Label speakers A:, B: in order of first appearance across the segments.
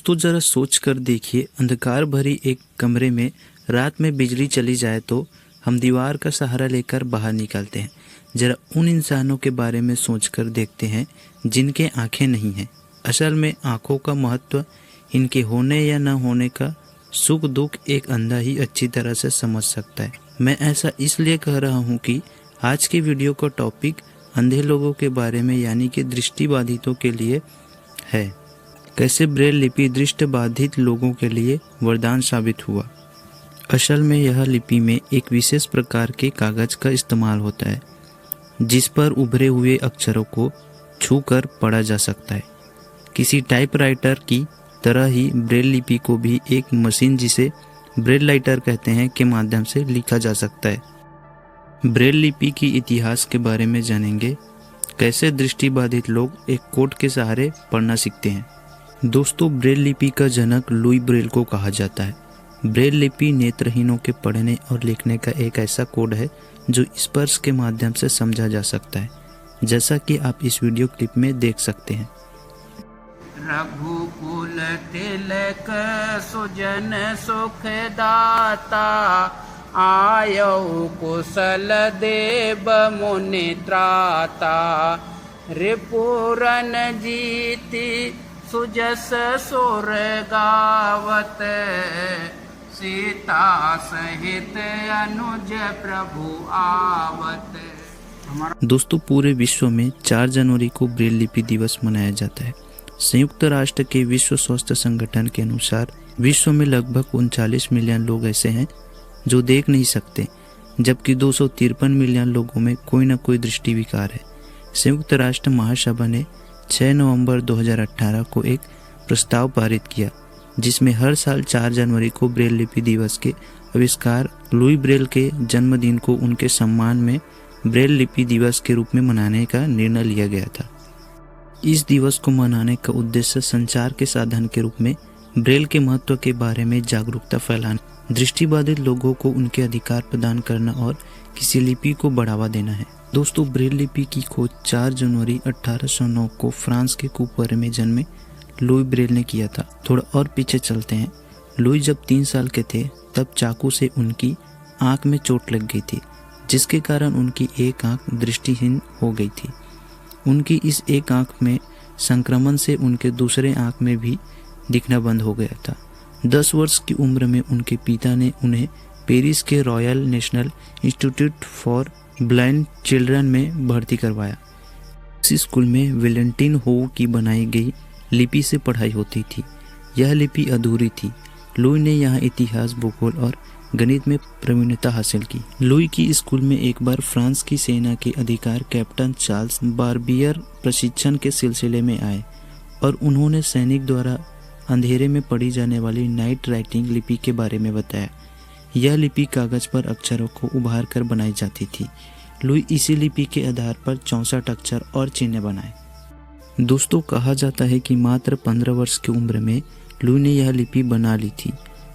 A: तो जरा सोच कर देखिए, अंधकार भरी एक कमरे में रात में बिजली चली जाए तो हम दीवार का सहारा लेकर बाहर निकलते हैं। जरा उन इंसानों के बारे में सोचकर देखते हैं जिनके आंखें नहीं हैं। असल में आंखों का महत्व, इनके होने या न होने का सुख दुख एक अंधा ही अच्छी तरह से समझ सकता है। मैं ऐसा इसलिए कह रहा हूँ कि आज की वीडियो का टॉपिक अंधे लोगों के बारे में यानी कि दृष्टिबाधितों के लिए है। कैसे ब्रेल लिपि दृष्टिबाधित लोगों के लिए वरदान साबित हुआ। असल में यह लिपि में एक विशेष प्रकार के कागज का इस्तेमाल होता है जिस पर उभरे हुए अक्षरों को छूकर पढ़ा जा सकता है। किसी टाइपराइटर की तरह ही ब्रेल लिपि को भी एक मशीन, जिसे ब्रेल राइटर कहते हैं, के माध्यम से लिखा जा सकता है। ब्रेल लिपि की इतिहास के बारे में जानेंगे। कैसे दृष्टिबाधित लोग एक कोड के सहारे पढ़ना सीखते हैं। दोस्तों, ब्रेल लिपि का जनक लुई ब्रेल को कहा जाता है। ब्रेल लिपि नेत्रहीनों के पढ़ने और लिखने का एक ऐसा कोड है जो स्पर्श के माध्यम से समझा जा सकता है, जैसा कि आप इस वीडियो क्लिप में देख सकते हैं।
B: रघुकुल तिलक सुजन सुखदाता, आयौ कुशल देव मुनि त्राता। रिपुरन जीति सुजस सुर गावत, सीता सहित अनुज प्रभु आवत।
A: दोस्तों, पूरे विश्व में 4 जनवरी को ब्रेल लिपि दिवस मनाया जाता है। संयुक्त राष्ट्र के विश्व स्वास्थ्य संगठन के अनुसार विश्व में लगभग 39 मिलियन लोग ऐसे हैं जो देख नहीं सकते, जबकि 253 मिलियन लोगों में कोई न कोई दृष्टि विकार है। संयुक्त राष्ट्र महासभा ने 6 नवंबर 2018 को एक प्रस्ताव पारित किया जिसमें हर साल 4 जनवरी को ब्रेल लिपि दिवस के आविष्कार लुई ब्रेल के जन्मदिन को उनके सम्मान में ब्रेल लिपि दिवस के रूप में मनाने का निर्णय लिया गया था। इस दिवस को मनाने का उद्देश्य संचार के साधन के रूप में ब्रेल के महत्व के बारे में जागरूकता फैलाना, दृष्टिबाधित लोगों को उनके अधिकार प्रदान करना और किसी लिपि को बढ़ावा देना है। दोस्तों, ब्रेल लिपि की खोज 4 जनवरी 1809 को फ्रांस के कुपर में जन्मे लुई ब्रेल ने किया था। थोड़ा और पीछे चलते हैं। लुई जब 3 साल के थे तब चाकू से उनकी आंख में चोट लग गई थी, जिसके कारण उनकी एक आंख दृष्टिहीन हो गई थी। उनकी इस एक आंख में संक्रमण से उनके दूसरे आंख में भी दिखना बंद हो गया था। 10 वर्ष की उम्र में उनके पिता ने उन्हें पेरिस के royal national institute for blind children में भर्ती करवाया। इस स्कूल में वेलेंटिन हो की बनाई गई लिपि से पढ़ाई होती थी। यह लिपि अधूरी थी। लुई ने यहाँ इतिहास, भूगोल और गणित में प्रवीणता हासिल की। लुई की स्कूल में एक बार फ्रांस की सेना के अधिकारी कैप्टन चार्ल्स बार्बियर प्रशिक्षण के सिलसिले में आए और उन्होंने सैनिक द्वारा अंधेरे में पढ़ी जाने वाली नाइट राइटिंग लिपि के बारे में बताया। यह लिपि कागज पर अक्षरों को उभार कर बनाई जाती थी। लुई इसी लिपि के आधार पर 64 अक्षर और चिन्ह बनाए। दोस्तों, कहा जाता है कि मात्र 15 वर्ष की उम्र में लुई ने यह लिपि बना ली थी।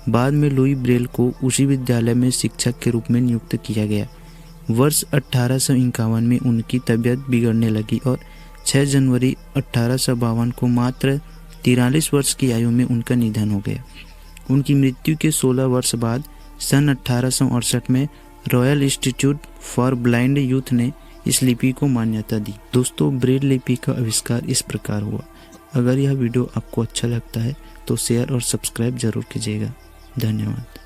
A: बाद में लुई ब्रेल को उसी विद्यालय में शिक्षक के रूप में नियुक्त किया गया। वर्ष 1851 में उनकी तबीयत बिगड़ने लगी और 6 जनवरी 1852 को मात्र 43 वर्ष की आयु में उनका निधन हो गया। उनकी मृत्यु के 16 वर्ष बाद सन 1868 में royal institute for blind youth ने इस लिपि को मान्यता दी। दोस्तों, ब्रेल लिपि का आविष्कार इस प्रकार हुआ। अगर यह वीडियो आपको अच्छा लगता है तो शेयर और सब्सक्राइब जरूर कीजिएगा। धन्यवाद।